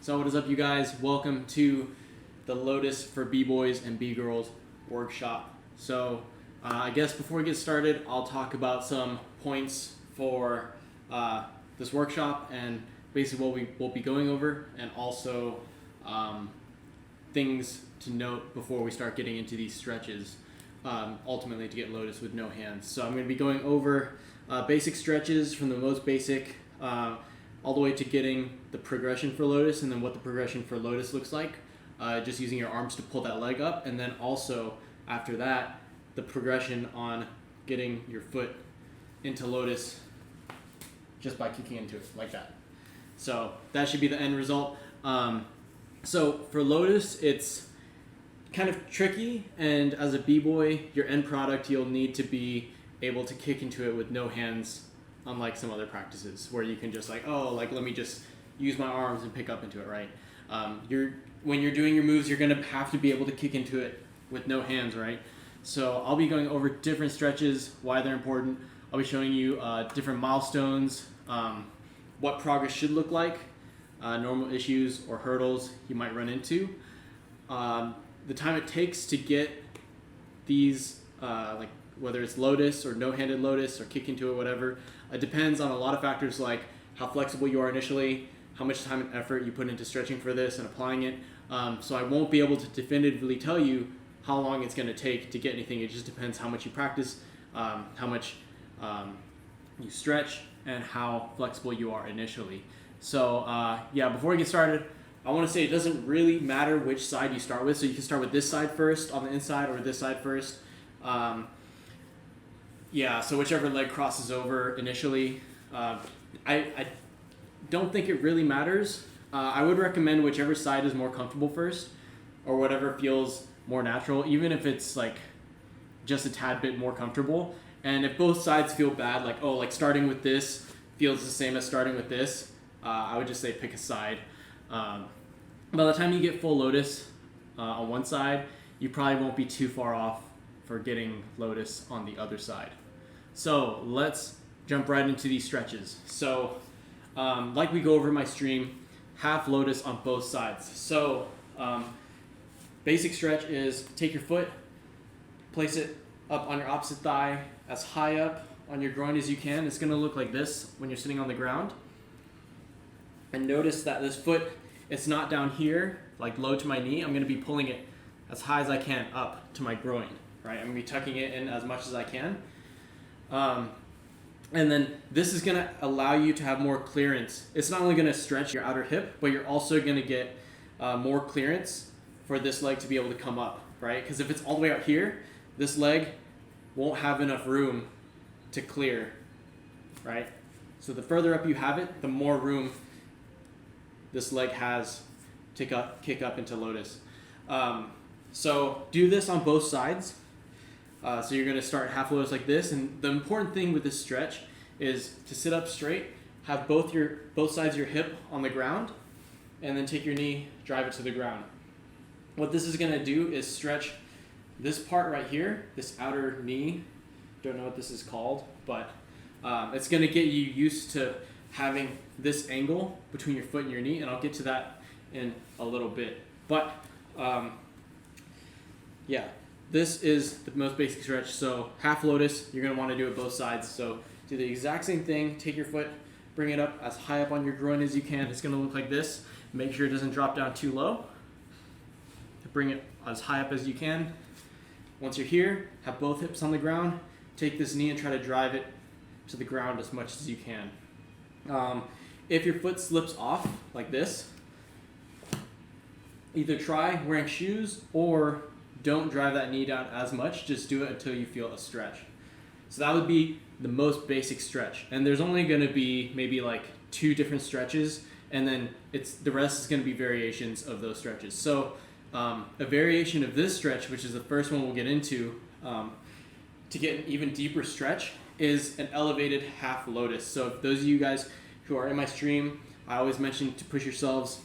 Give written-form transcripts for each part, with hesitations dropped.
So what is up, you guys? Welcome to the Lotus for B-Boys and B-Girls workshop. So I guess before we get started, I'll talk about some points for this workshop and basically what we will be going over, and also things to note before we start getting into these stretches, ultimately to get Lotus with no hands. So I'm going to be going over basic stretches from the most basic all the way to getting the progression for Lotus, and then what the progression for Lotus looks like, just using your arms to pull that leg up, and then also after that the progression on getting your foot into Lotus just by kicking into it like that. So that should be the end result. So for Lotus, it's kind of tricky, and as a b-boy, your end product, you'll need to be able to kick into it with no hands, unlike some other practices where you can just let me just use my arms and pick up into it, right? When you're doing your moves, you're gonna have to be able to kick into it with no hands, right? So I'll be going over different stretches, why they're important. I'll be showing you different milestones, what progress should look like, normal issues or hurdles you might run into, the time it takes to get these, whether it's Lotus or no-handed Lotus or kick into it, whatever. It depends on a lot of factors, like how flexible you are initially, how much time and effort you put into stretching for this and applying it. So I won't be able to definitively tell you how long it's going to take to get anything. It just depends how much you practice, how much you stretch, and how flexible you are initially. So yeah, before we get started, I want to say it doesn't really matter which side you start with. So you can start with this side first on the inside, or this side first. Yeah, so whichever leg crosses over initially. I don't think it really matters. I would recommend whichever side is more comfortable first, or whatever feels more natural, even if it's like just a tad bit more comfortable. And if both sides feel bad, like starting with this feels the same as starting with this, I would just say pick a side. By the time you get full Lotus on one side, you probably won't be too far off for getting Lotus on the other side. So let's jump right into these stretches. So like we go over in my stream, half Lotus on both sides. So basic stretch is take your foot, place it up on your opposite thigh, as high up on your groin as you can. It's going to look like this when you're sitting on the ground. And notice that this foot, it's not down here, like low to my knee. I'm going to be pulling it as high as I can up to my groin, right? I'm going to be tucking it in as much as I can. And then this is going to allow you to have more clearance. It's not only going to stretch your outer hip, but you're also going to get more clearance for this leg to be able to come up, right? Because if it's all the way out here, this leg won't have enough room to clear, right? So the further up you have it, the more room this leg has to kick up into Lotus. So do this on both sides. So you're going to start half Lotus like this, and the important thing with this stretch is to sit up straight, have both sides of your hip on the ground, and then take your knee, drive it to the ground. What this is going to do is stretch this part right here, this outer knee. Don't know what this is called, but it's going to get you used to having this angle between your foot and your knee, and I'll get to that in a little bit. But yeah, this is the most basic stretch. So half Lotus, you're going to want to do it both sides. So do the exact same thing. Take your foot, bring it up as high up on your groin as you can. It's going to look like this. Make sure it doesn't drop down too low. Bring it as high up as you can. Once you're here, have both hips on the ground. Take this knee and try to drive it to the ground as much as you can. If your foot slips off like this, either try wearing shoes or don't drive that knee down as much. Just do it until you feel a stretch. So that would be the most basic stretch. And there's only going to be maybe like 2 different stretches, and then the rest is going to be variations of those stretches. So a variation of this stretch, which is the first one we'll get into, to get an even deeper stretch, is an elevated half Lotus. So if those of you guys who are in my stream, I always mention to push yourselves.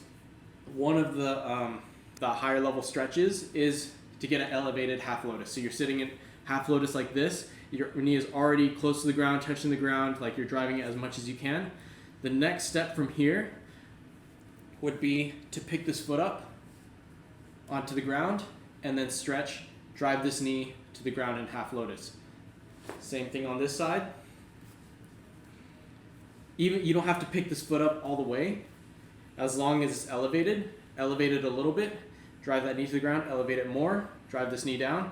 One of the higher level stretches is to get an elevated half Lotus. So you're sitting in half Lotus like this. Your knee is already close to the ground, touching the ground, like you're driving it as much as you can. The next step from here would be to pick this foot up onto the ground and then stretch, drive this knee to the ground in half lotus. Same thing on this side. Even you don't have to pick this foot up all the way, as long as it's elevated. Elevate it a little bit, drive that knee to the ground, elevate it more, drive this knee down,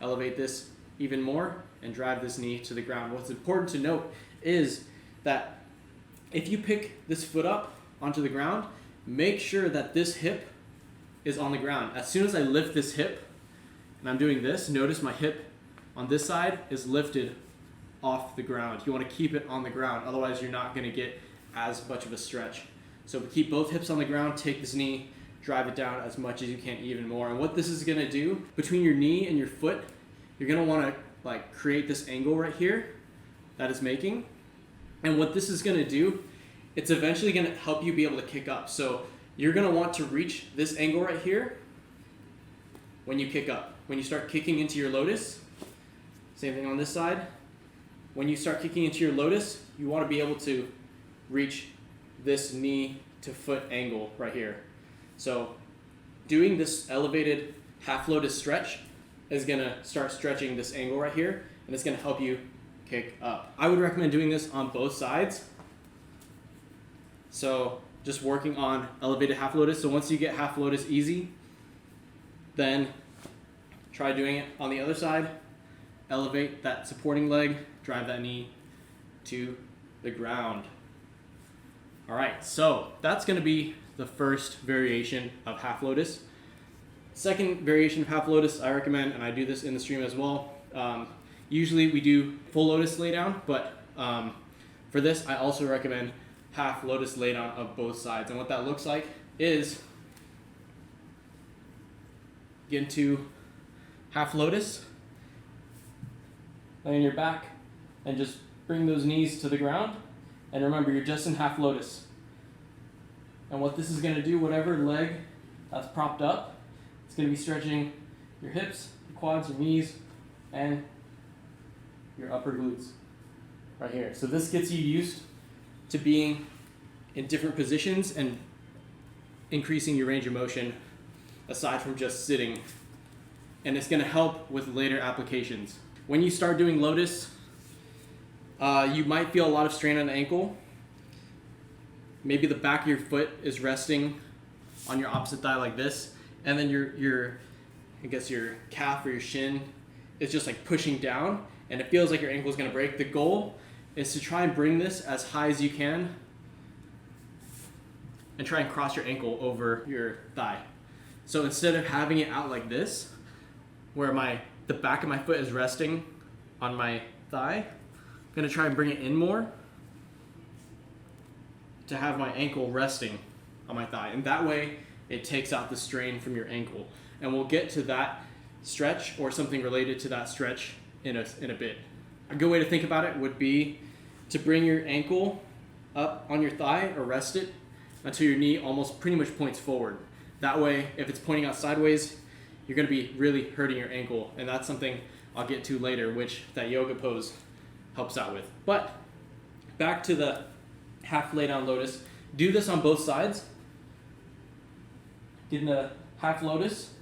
elevate this even more, and drive this knee to the ground. What's important to note is that if you pick this foot up onto the ground, make sure that this hip is on the ground. As soon as I lift this hip, and I'm doing this, notice my hip on this side is lifted off the ground. You want to keep it on the ground, otherwise you're not going to get as much of a stretch. So keep both hips on the ground, take this knee, drive it down as much as you can, even more. And what this is going to do, between your knee and your foot, you're going to want to like create this angle right here that it's making. And what this is going to do, it's eventually going to help you be able to kick up. So you're going to want to reach this angle right here when you kick up. When you start kicking into your lotus, same thing on this side. When you start kicking into your lotus, you want to be able to reach this knee to foot angle right here. So doing this elevated half lotus stretch is going to start stretching this angle right here, and it's going to help you kick up. I would recommend doing this on both sides. So just working on elevated half lotus. So once you get half lotus easy, then try doing it on the other side. Elevate that supporting leg, drive that knee to the ground. All right, so that's going to be the first variation of half lotus. Second variation of half lotus I recommend, and I do this in the stream as well. Usually we do full lotus laydown, but for this I also recommend half lotus laydown of both sides. And what that looks like is get into half lotus, lay on your back, and just bring those knees to the ground. And remember, you're just in half lotus. And what this is going to do, whatever leg that's propped up, it's going to be stretching your hips, your quads, your knees, and your upper glutes right here. So this gets you used to being in different positions and increasing your range of motion aside from just sitting. And it's going to help with later applications. When you start doing lotus, you might feel a lot of strain on the ankle. Maybe the back of your foot is resting on your opposite thigh like this, and then your calf or your shin is just like pushing down, and it feels like your ankle is going to break. The goal is to try and bring this as high as you can and try and cross your ankle over your thigh. So instead of having it out like this, where the back of my foot is resting on my thigh, I'm going to try and bring it in more to have my ankle resting on my thigh. And that way it takes out the strain from your ankle. And we'll get to that stretch or something related to that stretch in a bit. A good way to think about it would be to bring your ankle up on your thigh or rest it until your knee almost pretty much points forward. That way, if it's pointing out sideways, you're going to be really hurting your ankle. And that's something I'll get to later, which that yoga pose helps out with. But back to the half lay down lotus. Do this on both sides. Get in a half lotus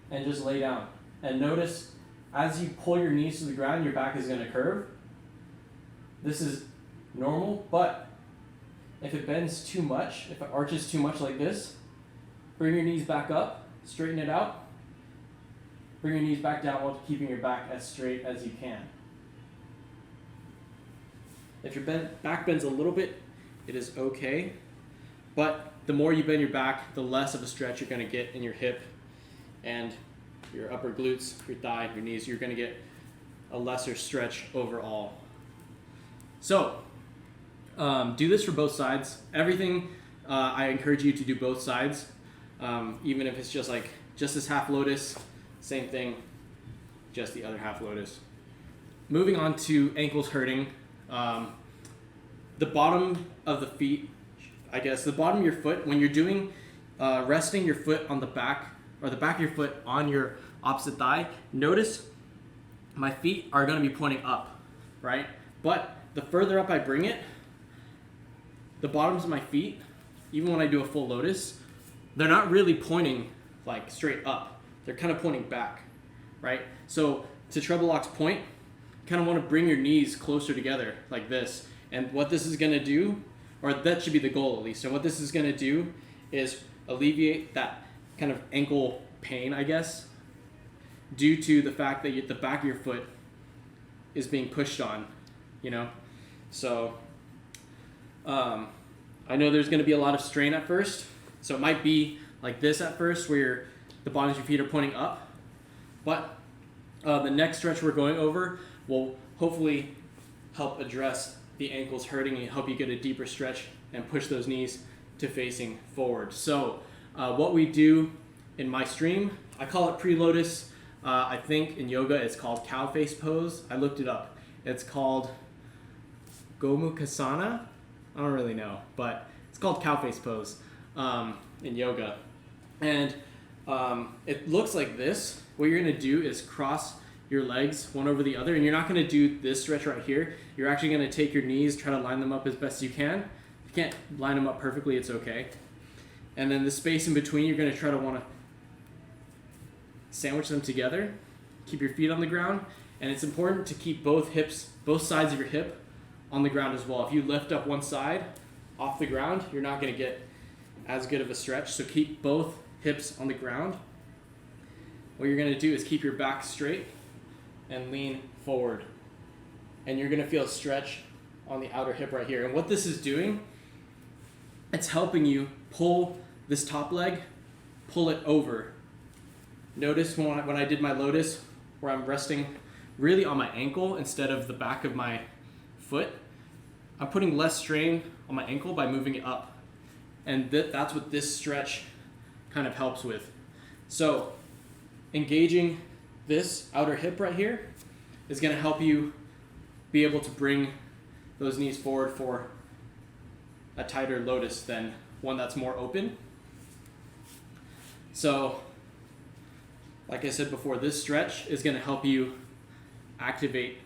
and just lay down. And notice as you pull your knees to the ground, your back is going to curve. This is normal, but if it bends too much, if it arches too much like this, bring your knees back up, straighten it out, bring your knees back down while keeping your back as straight as you can. If your back bends a little bit, it is okay, but the more you bend your back, the less of a stretch you're going to get in your hip and your upper glutes, your thigh, your knees. You're going to get a lesser stretch overall. So, do this for both sides. Everything, I encourage you to do both sides, even if it's just this half lotus, same thing, just the other half lotus. Moving on to ankles hurting. The bottom of the feet, the bottom of your foot, when you're doing, resting your foot on the back, or the back of your foot on your opposite thigh, notice my feet are going to be pointing up, right? But the further up I bring it, the bottoms of my feet even when I do a full Lotus, they're not really pointing like straight up. They're kind of pointing back, right? So to treble lock's point, you kind of want to bring your knees closer together like this. And what this is going to do, or that should be the goal at least, and what this is going to do is alleviate that kind of ankle pain, I guess, due to the fact that the back of your foot is being pushed on, you know? So I know there's going to be a lot of strain at first, so it might be like this at first where the bottoms of your feet are pointing up, but the next stretch we're going over will hopefully help address the ankles hurting and help you get a deeper stretch and push those knees to facing forward. So what we do in my stream, I call it pre-Lotus. I think in yoga it's called cow face pose. I looked it up. It's called Gomukhasana. I don't really know, but it's called cow face pose in yoga. And it looks like this. What you're gonna do is cross your legs one over the other, and you're not gonna do this stretch right here. You're actually gonna take your knees, try to line them up as best you can. If you can't line them up perfectly, it's okay. And then the space in between, you're gonna try to wanna sandwich them together. Keep your feet on the ground, and it's important to keep both hips, both sides of your hip on the ground as well. If you lift up one side off the ground, you're not gonna get as good of a stretch, so keep both hips on the ground. What you're gonna do is keep your back straight and lean forward. And you're gonna feel a stretch on the outer hip right here. And what this is doing, it's helping you pull this top leg, pull it over. Notice when I did my Lotus, where I'm resting really on my ankle instead of the back of my foot, I'm putting less strain on my ankle by moving it up. And that's what this stretch kind of helps with. So engaging this outer hip right here is going to help you be able to bring those knees forward for a tighter Lotus than one that's more open. So like I said before, this stretch is going to help you activate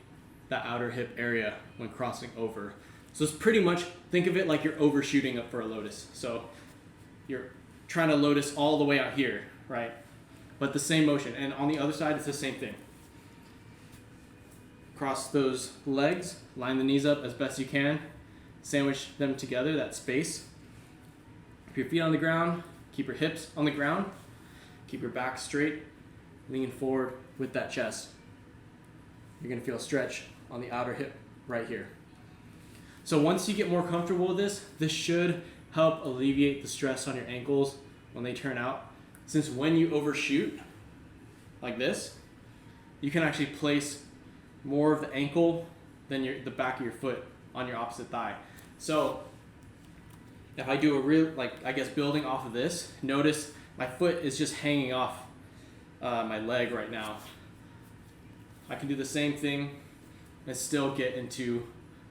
that outer hip area when crossing over. So it's pretty much, think of it like you're overshooting up for a Lotus. So you're trying to Lotus all the way out here, right? But the same motion. And on the other side, it's the same thing. Cross those legs, line the knees up as best you can, sandwich them together, that space. Keep your feet on the ground, keep your hips on the ground, keep your back straight, lean forward with that chest. You're gonna feel a stretch on the outer hip right here. So once you get more comfortable with this should help alleviate the stress on your ankles when they turn out. Since when you overshoot like this, you can actually place more of the ankle than the back of your foot on your opposite thigh. So if I do a real, I guess building off of this, notice my foot is just hanging off my leg right now. I can do the same thing and still get into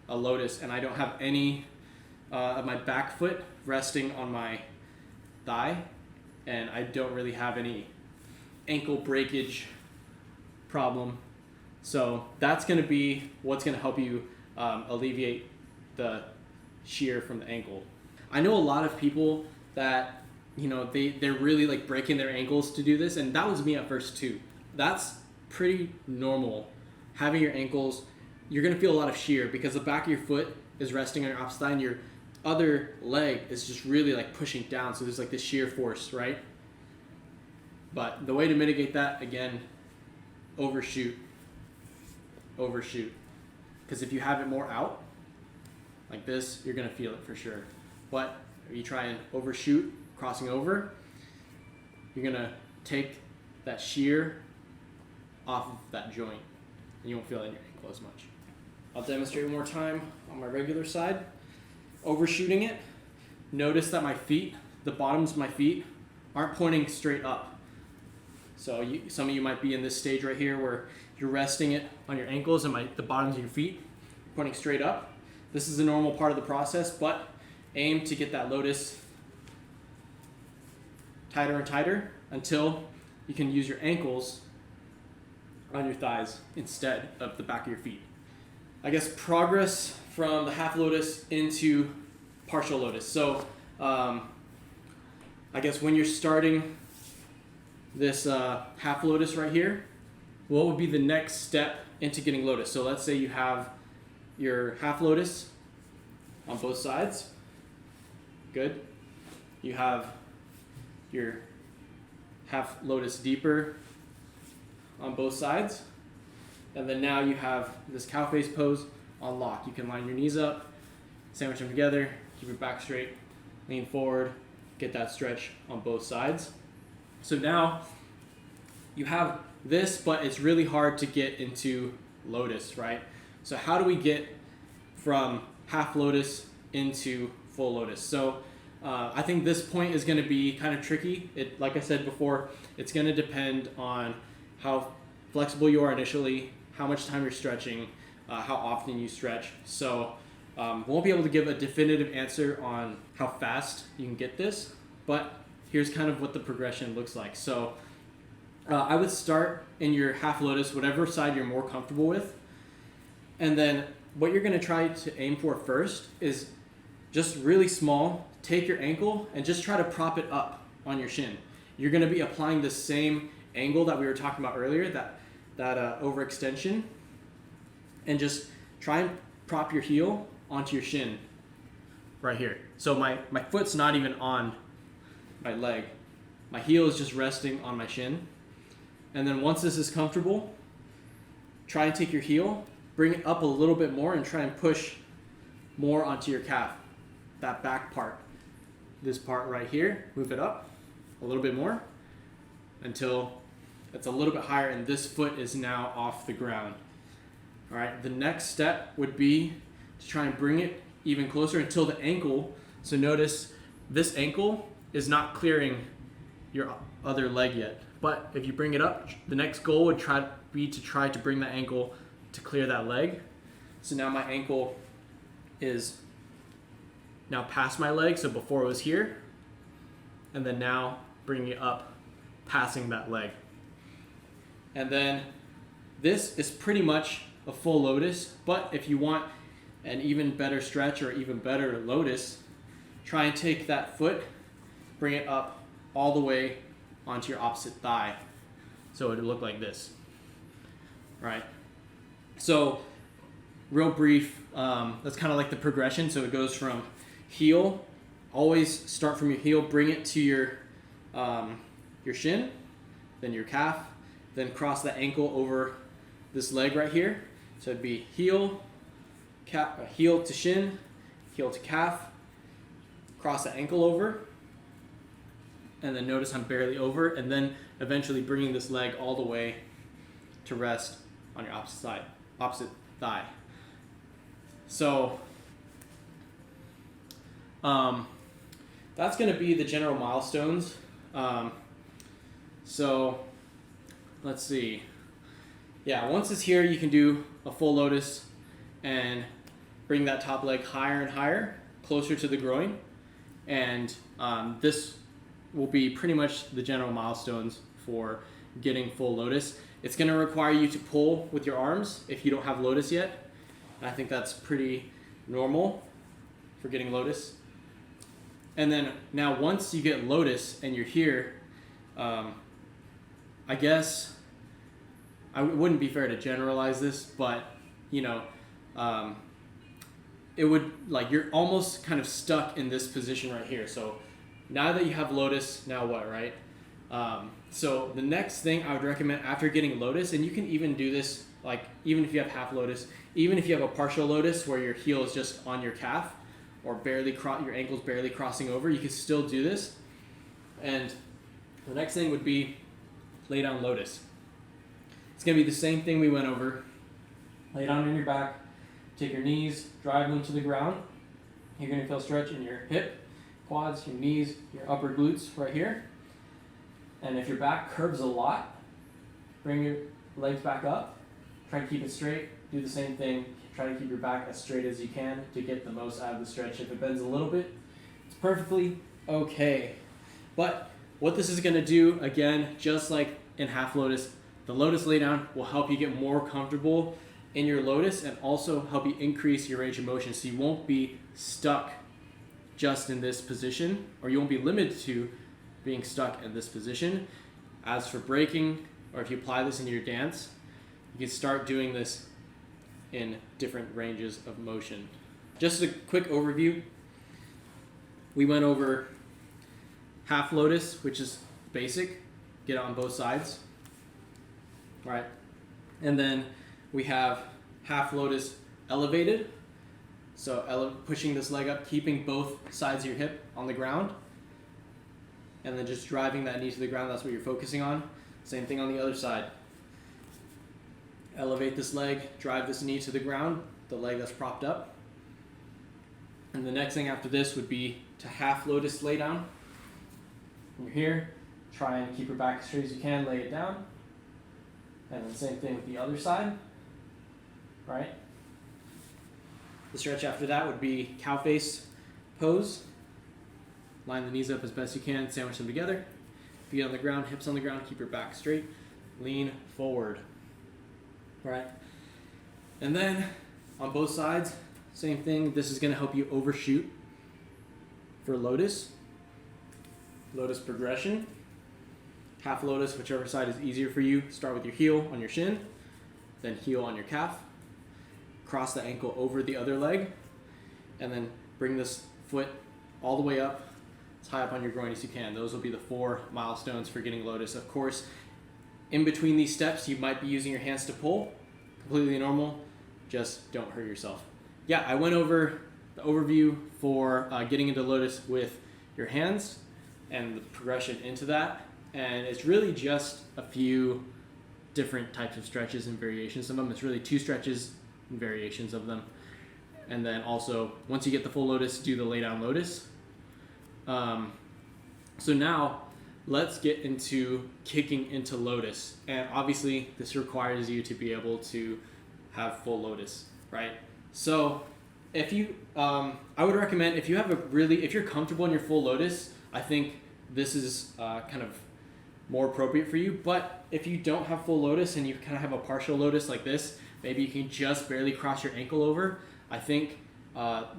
a Lotus, and I don't have any of my back foot resting on my thigh, and I don't really have any ankle breakage problem. So that's going to be what's going to help you alleviate the shear from the ankle. I know a lot of people that, you know, they're really like breaking their ankles to do this, and that was me at first too. That's pretty normal. Having your ankles, you're going to feel a lot of shear because the back of your foot is resting on your opposite thigh and your other leg is just really like pushing down, so there's like this shear force, right? But the way to mitigate that, again, overshoot. Because if you have it more out like this, you're going to feel it for sure. But if you try and overshoot crossing over, you're going to take that shear off of that joint and you won't feel it in your ankle as much. I'll demonstrate one more time on my regular side. Overshooting it, notice that my feet, the bottoms of my feet, aren't pointing straight up. So some of you might be in this stage right here where you're resting it on your ankles and the bottoms of your feet pointing straight up. This is a normal part of the process, but aim to get that Lotus tighter and tighter until you can use your ankles on your thighs instead of the back of your feet. I guess progress from the half Lotus into partial Lotus. So I guess when you're starting this half lotus right here, what would be the next step into getting lotus? So let's say you have your half lotus on both sides. Good. You have your half lotus deeper on both sides. And then now you have this cow face pose on lock. You can line your knees up, sandwich them together, keep your back straight, lean forward, get that stretch on both sides. So now you have this, but it's really hard to get into lotus, right? So how do we get from half lotus into full lotus? So I think this point is going to be kind of tricky. Like I said before, it's going to depend on how flexible you are initially, how much time you're stretching, how often you stretch. So we won't be able to give a definitive answer on how fast you can get this, but here's kind of what the progression looks like. So I would start in your half lotus, whatever side you're more comfortable with. And then what you're going to try to aim for first is just really small. Take your ankle and just try to prop it up on your shin. You're going to be applying the same angle that we were talking about earlier, that overextension, and just try and prop your heel onto your shin right here. So my foot's not even on my leg. My heel is just resting on my shin. And then once this is comfortable, try and take your heel, bring it up a little bit more, and try and push more onto your calf, that back part. This part right here, move it up a little bit more until it's a little bit higher and this foot is now off the ground. All right, the next step would be to try and bring it even closer until the ankle. So notice this ankle is not clearing your other leg yet. But if you bring it up, the next goal would be to try to bring that ankle to clear that leg. So now my ankle is now past my leg, so before it was here, and then now bringing it up, passing that leg. And then this is pretty much a full lotus, but if you want an even better stretch or even better lotus, try and take that foot, bring it up all the way onto your opposite thigh. So it would look like this, right? So real brief, that's kind of like the progression. So it goes from heel, always start from your heel, bring it to your shin, then your calf, then cross the ankle over this leg right here. So it'd be heel, heel to shin, heel to calf, cross the ankle over, and then notice I'm barely over, and then eventually bringing this leg all the way to rest on your opposite thigh. So that's going to be the general milestones. So let's see. Yeah, once it's here, you can do a full lotus and bring that top leg higher and higher, closer to the groin. And this will be pretty much the general milestones for getting full lotus. It's going to require you to pull with your arms if you don't have lotus yet. I think that's pretty normal for getting lotus. And then now once you get lotus and you're here, I guess it wouldn't be fair to generalize this, but you know, it would, like, you're almost kind of stuck in this position right here. So now that you have lotus, now what, right? So the next thing I would recommend after getting lotus, and you can even do this, like, even if you have half lotus, even if you have a partial lotus where your heel is just on your calf or barely your ankle's barely crossing over, you can still do this. And the next thing would be lay down lotus. It's going to be the same thing we went over. Lay down on your back, take your knees, drive them to the ground. You're going to feel stretch in your hip, quads, your knees, your upper glutes right here. And if your back curves a lot, bring your legs back up. Try to keep it straight. Do the same thing. Try to keep your back as straight as you can to get the most out of the stretch. If it bends a little bit, it's perfectly okay. But what this is going to do, again, just like in half lotus, the lotus laydown will help you get more comfortable in your lotus and also help you increase your range of motion so you won't be stuck just in this position, or you won't be limited to being stuck in this position. As for breaking, or if you apply this in your dance, you can start doing this in different ranges of motion. Just a quick overview. We went over half lotus, which is basic, get it on both sides, right? And then we have half lotus elevated, so pushing this leg up, keeping both sides of your hip on the ground, and then just driving that knee to the ground. That's what you're focusing on. Same thing on the other side. Elevate this leg, drive this knee to the ground, the leg that's propped up. And the next thing after this would be to half lotus lay down. When you're here, try and keep your back as straight as you can, lay it down. And then same thing with the other side, right? The stretch after that would be cow face pose. Line the knees up as best you can, sandwich them together. Feet on the ground, hips on the ground, keep your back straight. Lean forward, right? And then on both sides, same thing. This is gonna help you overshoot for lotus. Lotus progression. Half lotus, whichever side is easier for you. Start with your heel on your shin, then heel on your calf. Cross the ankle over the other leg, and then bring this foot all the way up, as high up on your groin as you can. Those will be the 4 milestones for getting lotus. Of course, in between these steps, you might be using your hands to pull. Completely normal. Just don't hurt yourself. Yeah, I went over the overview for getting into lotus with your hands and the progression into that. And it's really just a few different types of stretches and variations of them. It's really 2 stretches and variations of them. And then also, once you get the full lotus, do the lay down lotus. So now, let's get into kicking into lotus. And obviously, this requires you to be able to have full lotus, right? So if you, I would recommend if you're comfortable in your full lotus, I think this is kind of more appropriate for you. But if you don't have full lotus and you kind of have a partial lotus like this, maybe you can just barely cross your ankle over. I think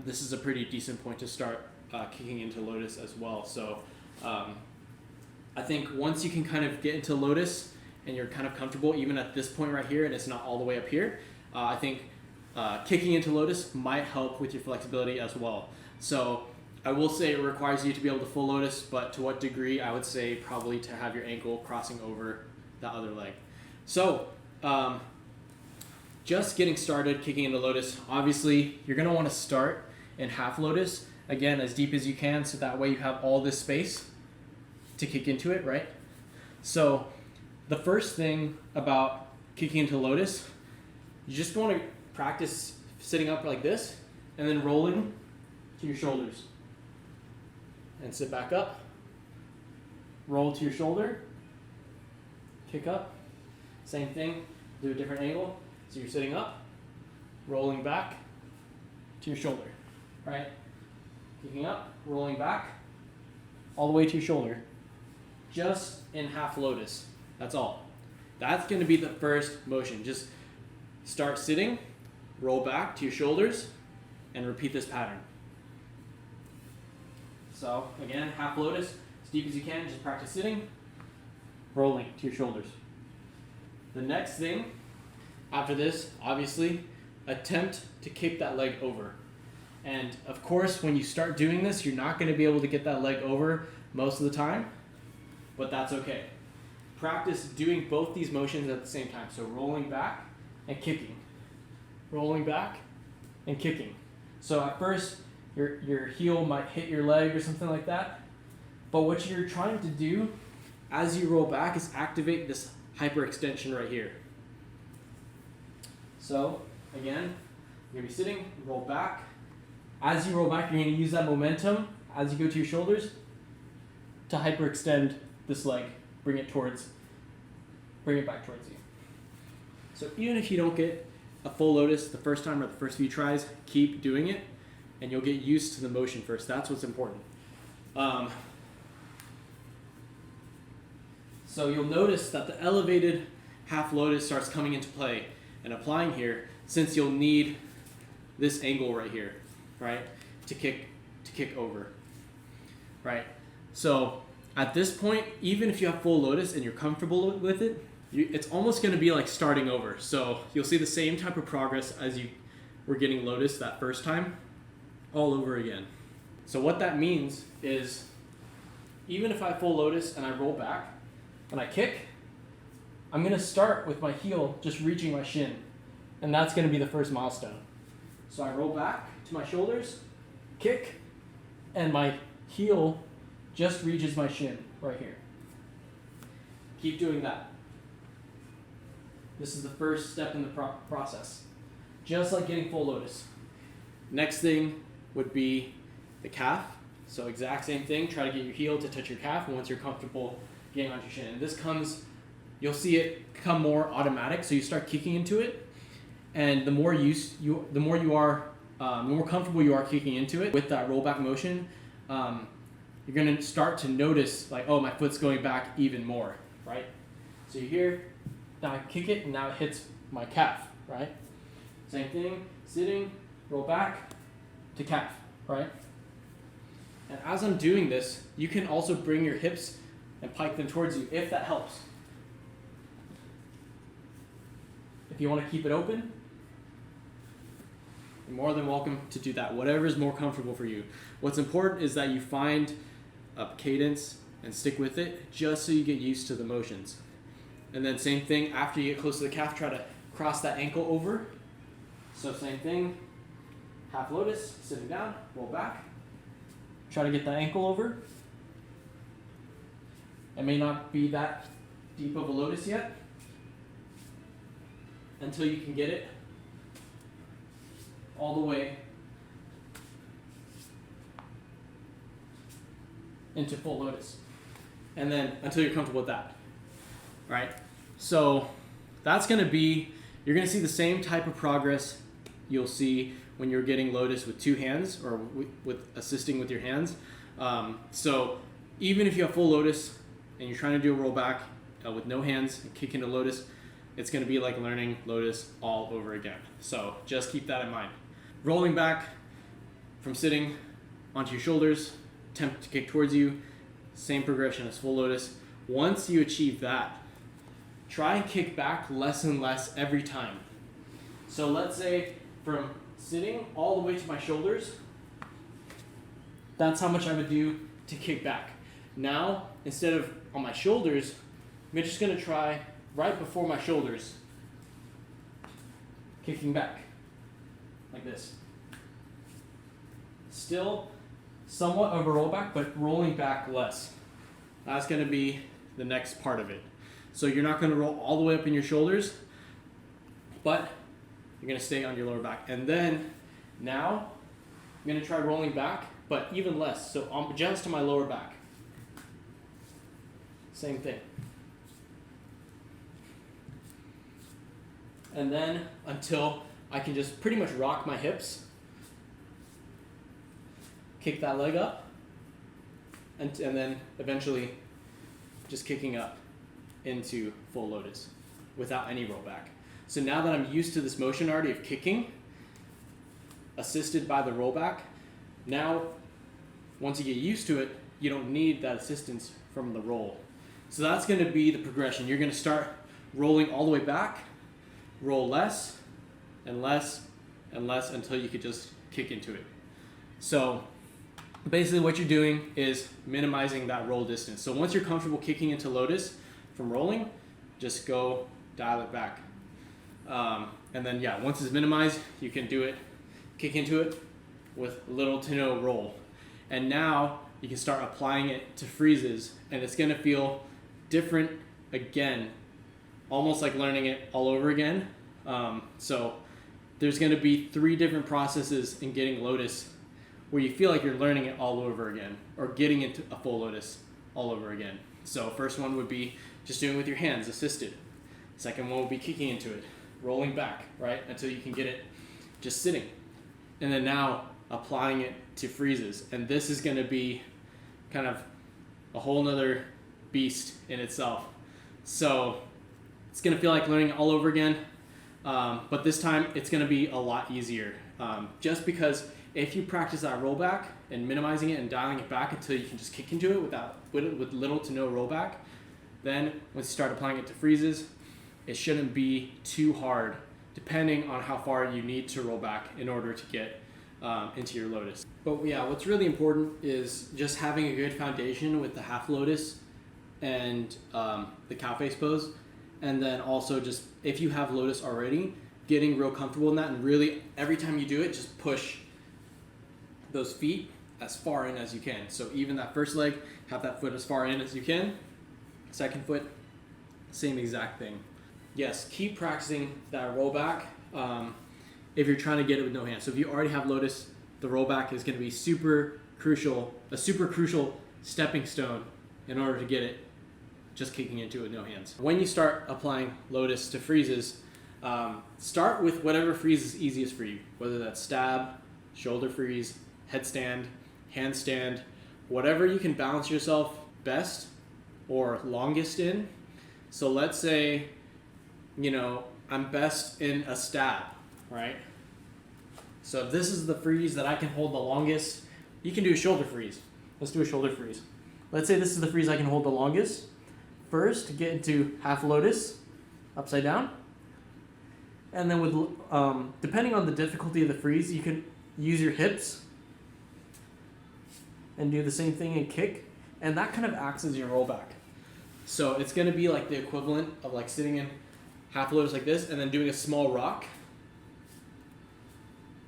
this is a pretty decent point to start kicking into lotus as well. So I think once you can kind of get into lotus and you're kind of comfortable even at this point right here and it's not all the way up here, I think kicking into lotus might help with your flexibility as well. So I will say it requires you to be able to full lotus, but to what degree? I would say probably to have your ankle crossing over the other leg. So just getting started kicking into lotus, obviously you're going to want to start in half lotus, again, as deep as you can, so that way you have all this space to kick into it, right? So the first thing about kicking into lotus, you just want to practice sitting up like this and then rolling to your shoulders. And sit back up, roll to your shoulder, kick up. Same thing, do a different angle. So you're sitting up, rolling back to your shoulder, right? Kicking up, rolling back, all the way to your shoulder. Just in half lotus, that's all. That's gonna be the first motion. Just start sitting, roll back to your shoulders, and repeat this pattern. So again, half lotus, as deep as you can, just practice sitting, rolling to your shoulders. The next thing after this, obviously, attempt to kick that leg over. And of course, when you start doing this, you're not going to be able to get that leg over most of the time, but that's okay. Practice doing both these motions at the same time. So rolling back and kicking. Rolling back and kicking. So at first, your heel might hit your leg or something like that. But what you're trying to do as you roll back is activate this hyperextension right here. So again, you're gonna be sitting, roll back. As you roll back, you're gonna use that momentum as you go to your shoulders to hyperextend this leg. Bring it back towards you. So even if you don't get a full lotus the first time or the first few tries, keep doing it. And you'll get used to the motion first. That's what's important. So you'll notice that the elevated half lotus starts coming into play and applying here, since you'll need this angle right here, right, to kick to kick over, right? So at this point, even if you have full Lotus and you're comfortable with it, it's almost going to be like starting over. So you'll see the same type of progress as you were getting Lotus that first time, all over again. So what that means is, even if I have full Lotus and I roll back and I kick, I'm going to start with my heel just reaching my shin. And that's going to be the first milestone. So I roll back to my shoulders, kick, and my heel just reaches my shin right here. Keep doing that. This is the first step in the process. Just like getting full Lotus. Next thing would be the calf. So exact same thing. Try to get your heel to touch your calf, and once you're comfortable getting onto your shin. And this comes, you'll see it become more automatic. So you start kicking into it, and the more comfortable you are kicking into it with that rollback motion, you're gonna start to notice like, oh, my foot's going back even more, right? So you're here, now I kick it, and now it hits my calf, right? Same thing, sitting, roll back to calf, right? And as I'm doing this, you can also bring your hips and pike them towards you if that helps. If you want to keep it open, you're more than welcome to do that. Whatever is more comfortable for you. What's important is that you find a cadence and stick with it just so you get used to the motions. And then same thing, after you get close to the calf, try to cross that ankle over. So same thing, half Lotus, sitting down, roll back. Try to get the ankle over. It may not be that deep of a Lotus yet until you can get it all the way into full Lotus. And then until you're comfortable with that, right? So that's gonna be, you're gonna see the same type of progress you'll see when you're getting Lotus with two hands or with assisting with your hands. So even if you have full Lotus and you're trying to do a roll back with no hands and kick into Lotus, it's going to be like learning Lotus all over again. So just keep that in mind. Rolling back from sitting onto your shoulders, attempt to kick towards you, same progression as full Lotus. Once you achieve that, try and kick back less and less every time. So let's say from sitting all the way to my shoulders, that's how much I would do to kick back. Now, instead of on my shoulders, I'm just gonna try right before my shoulders, kicking back, like this. Still somewhat of a rollback, but rolling back less. That's gonna be the next part of it. So you're not gonna roll all the way up in your shoulders, but you're gonna stay on your lower back. And then now I'm gonna try rolling back, but even less. So just to my lower back. Same thing. And then until I can just pretty much rock my hips, kick that leg up, and then eventually just kicking up into full Lotus without any rollback. So now that I'm used to this motion already of kicking, assisted by the rollback, now once you get used to it, you don't need that assistance from the roll. So that's going to be the progression. You're going to start rolling all the way back, roll less and less and less until you could just kick into it. So basically what you're doing is minimizing that roll distance. So once you're comfortable kicking into Lotus from rolling, just go dial it back. And then yeah, once it's minimized, you can do it, kick into it with little to no roll. And now you can start applying it to freezes, and it's gonna feel different again, almost like learning it all over again. So there's gonna be 3 different processes in getting Lotus where you feel like you're learning it all over again, or getting into a full Lotus all over again. So first one would be just doing it with your hands, assisted. Second one would be kicking into it, rolling back, right, until you can get it just sitting. And then now applying it to freezes. And this is gonna be kind of a whole nother beast in itself. So it's gonna feel like learning all over again, but this time it's gonna be a lot easier, just because if you practice that rollback and minimizing it and dialing it back until you can just kick into it with little to no rollback, then once you start applying it to freezes, it shouldn't be too hard depending on how far you need to roll back in order to get into your Lotus. But yeah, what's really important is just having a good foundation with the half Lotus and the cow face pose. And then also just, if you have Lotus already, getting real comfortable in that, and really every time you do it, just push those feet as far in as you can. So even that first leg, have that foot as far in as you can. Second foot, same exact thing. Yes, keep practicing that rollback if you're trying to get it with no hands. So if you already have Lotus, the rollback is going to be a super crucial stepping stone in order to get it just kicking into it with no hands. When you start applying Lotus to freezes, start with whatever freeze is easiest for you, whether that's stab, shoulder freeze, headstand, handstand, whatever you can balance yourself best or longest in. So let's say, I'm best in a stab, right? So if this is the freeze that I can hold the longest, you can do a shoulder freeze. Let's do a shoulder freeze. Let's say this is the freeze I can hold the longest. First, get into half Lotus, upside down. And then with, depending on the difficulty of the freeze, you can use your hips and do the same thing and kick. And that kind of acts as your rollback. So it's going to be like the equivalent of like sitting in half Lotus like this and then doing a small rock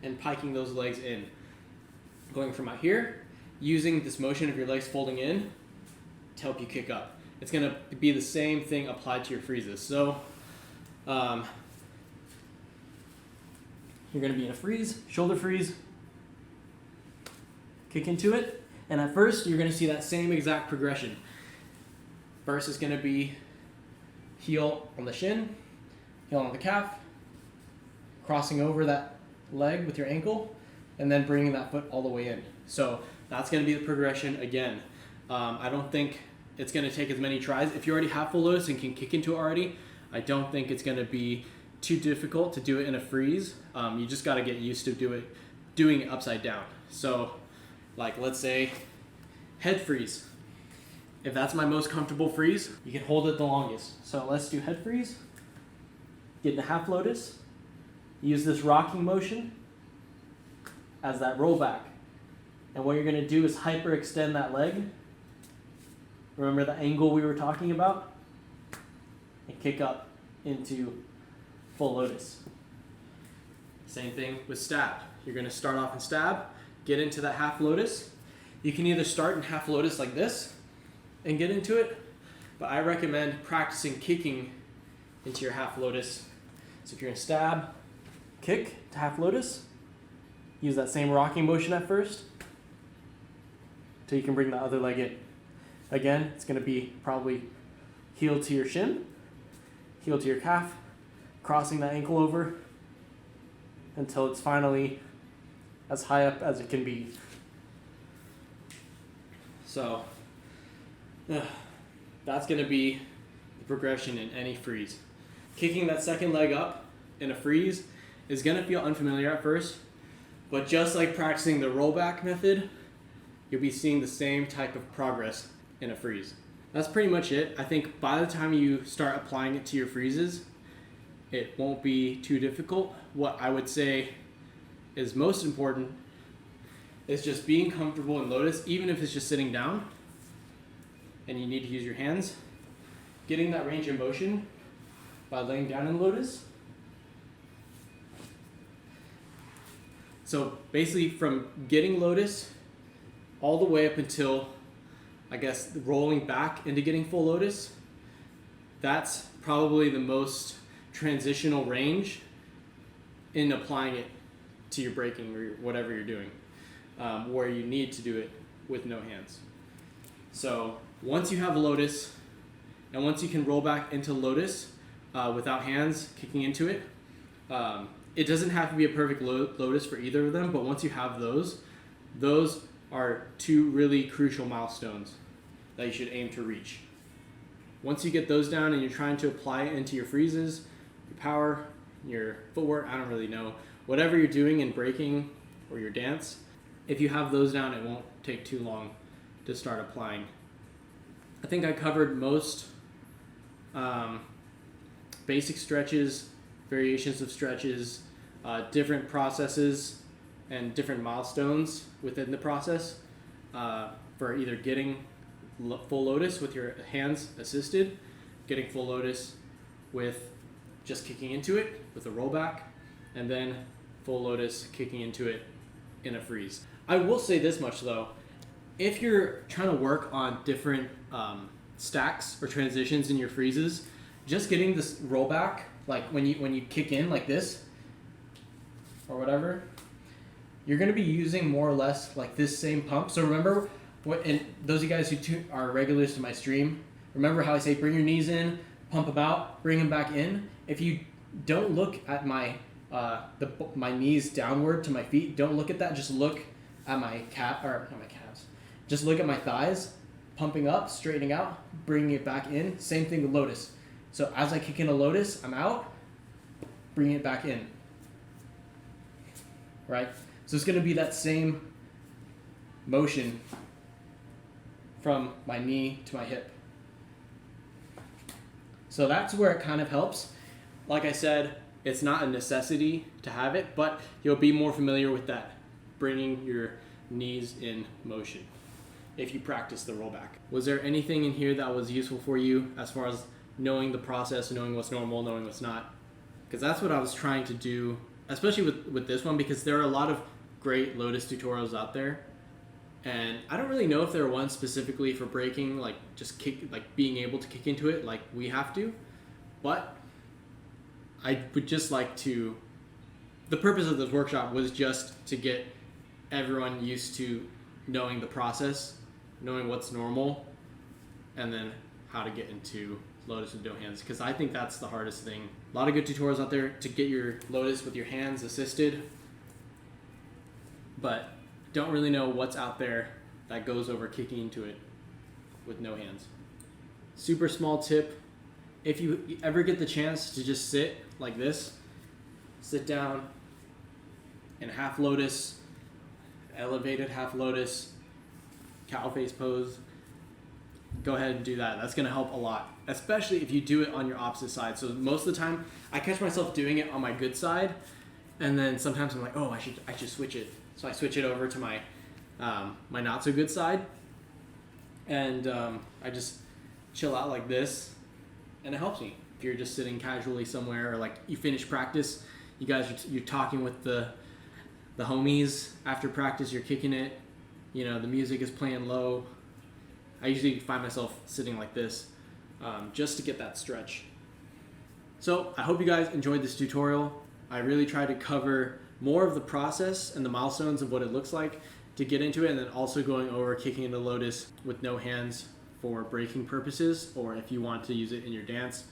and piking those legs in. Going from out here, using this motion of your legs folding in to help you kick up. It's going to be the same thing applied to your freezes. So you're going to be in a freeze, shoulder freeze, kick into it, and at first you're going to see that same exact progression. First is going to be heel on the shin, heel on the calf, crossing over that leg with your ankle, and then bringing that foot all the way in. So that's going to be the progression again. I don't think it's going to take as many tries. If you already have full Lotus and can kick into it already, I don't think it's going to be too difficult to do it in a freeze. You just got to get used to doing it upside down. So like let's say head freeze. If that's my most comfortable freeze, you can hold it the longest. So let's do head freeze. Get into half Lotus. Use this rocking motion as that rollback. And what you're going to do is hyperextend that leg. Remember the angle we were talking about? And kick up into full Lotus. Same thing with stab. You're going to start off in stab, get into that half Lotus. You can either start in half Lotus like this and get into it, but I recommend practicing kicking into your half Lotus. So if you're in stab, kick to half Lotus, use that same rocking motion at first till you can bring the other leg in. Again, it's going to be probably heel to your shin, heel to your calf, crossing that ankle over until it's finally as high up as it can be. So that's going to be the progression in any freeze. Kicking that second leg up in a freeze is going to feel unfamiliar at first, but just like practicing the rollback method, you'll be seeing the same type of progress in a freeze. That's pretty much it. I think by the time you start applying it to your freezes, it won't be too difficult. What I would say is most important is just being comfortable in Lotus, even if it's just sitting down and you need to use your hands. Getting that range of motion by laying down in Lotus. So basically from getting Lotus all the way up until, I guess, rolling back into getting full Lotus, that's probably the most transitional range in applying it to your breaking or whatever you're doing, where you need to do it with no hands. So once you have a Lotus, and once you can roll back into Lotus without hands kicking into it, it doesn't have to be a perfect Lotus for either of them, but once you have those are two really crucial milestones that you should aim to reach. Once you get those down and you're trying to apply it into your freezes, your power, your footwork, I don't really know, whatever you're doing in breaking or your dance. If you have those down, it won't take too long to start applying. I think I covered most basic stretches, variations of stretches, different processes, and different milestones within the process for either getting full lotus with your hands assisted, getting full lotus with just kicking into it with a rollback, and then full lotus kicking into it in a freeze. I will say this much though, if you're trying to work on different stacks or transitions in your freezes, just getting this rollback, like when you kick in like this or whatever, you're going to be using more or less like this same pump. So remember, and those of you guys who are regulars to my stream, remember how I say bring your knees in, pump them out, bring them back in. If you don't look at my my knees downward to my feet, don't look at that. Just look at my not my calves. Just look at my thighs, pumping up, straightening out, bringing it back in. Same thing with Lotus. So as I kick in a Lotus, I'm out, bringing it back in. Right? So it's going to be that same motion from my knee to my hip. So that's where it kind of helps. Like I said, it's not a necessity to have it, but you'll be more familiar with that, bringing your knees in motion if you practice the rollback. Was there anything in here that was useful for you as far as knowing the process, knowing what's normal, knowing what's not? Because that's what I was trying to do, especially with this one, because there are a lot of great Lotus tutorials out there, and I don't really know if there are ones specifically for breaking, like just being able to kick into it like we have to, but I would just like to, the purpose of this workshop was just to get everyone used to knowing the process, knowing what's normal, and then how to get into Lotus with no hands, because I think that's the hardest thing. A lot of good tutorials out there to get your Lotus with your hands assisted, but don't really know what's out there that goes over kicking into it with no hands. Super small tip, if you ever get the chance to just sit like this, sit down in half Lotus, elevated half Lotus, cow face pose, go ahead and do that. That's going to help a lot, especially if you do it on your opposite side. So most of the time I catch myself doing it on my good side, and then sometimes I'm like, oh, I should switch it. So I switch it over to my my not so good side, and I just chill out like this, and it helps me. If you're just sitting casually somewhere, or like you finish practice, you're talking with the homies after practice, you're kicking it, you know, the music is playing low. I usually find myself sitting like this just to get that stretch. So I hope you guys enjoyed this tutorial. I really tried to cover more of the process and the milestones of what it looks like to get into it, and then also going over kicking into Lotus with no hands for breaking purposes, or if you want to use it in your dance,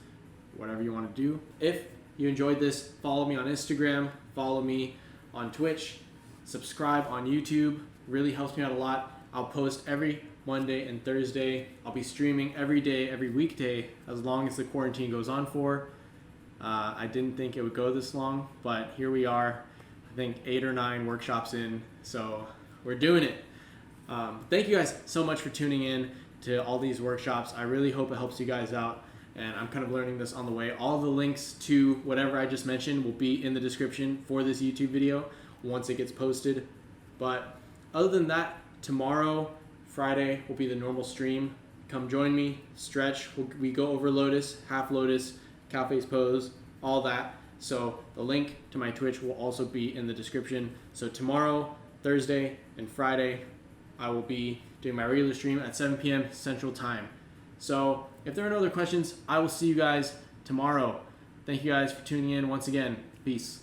whatever you want to do. If you enjoyed this, follow me on Instagram, follow me on Twitch, subscribe on YouTube. Really helps me out a lot. I'll post every Monday and Thursday. I'll be streaming every day, every weekday, as long as the quarantine goes on for. I didn't think it would go this long, but here we are. I think 8 or 9 workshops in, so we're doing it. Thank you guys so much for tuning in to all these workshops. I really hope it helps you guys out, and I'm kind of learning this on the way. All the links to whatever I just mentioned will be in the description for this YouTube video once it gets posted. But other than that, tomorrow, Friday, will be the normal stream. Come join me, stretch. We go over Lotus, half Lotus, cow face pose, all that. So the link to my Twitch will also be in the description. So tomorrow, Thursday, and Friday, I will be doing my regular stream at 7 p.m. Central Time. So if there are no other questions, I will see you guys tomorrow. Thank you guys for tuning in once again. Peace.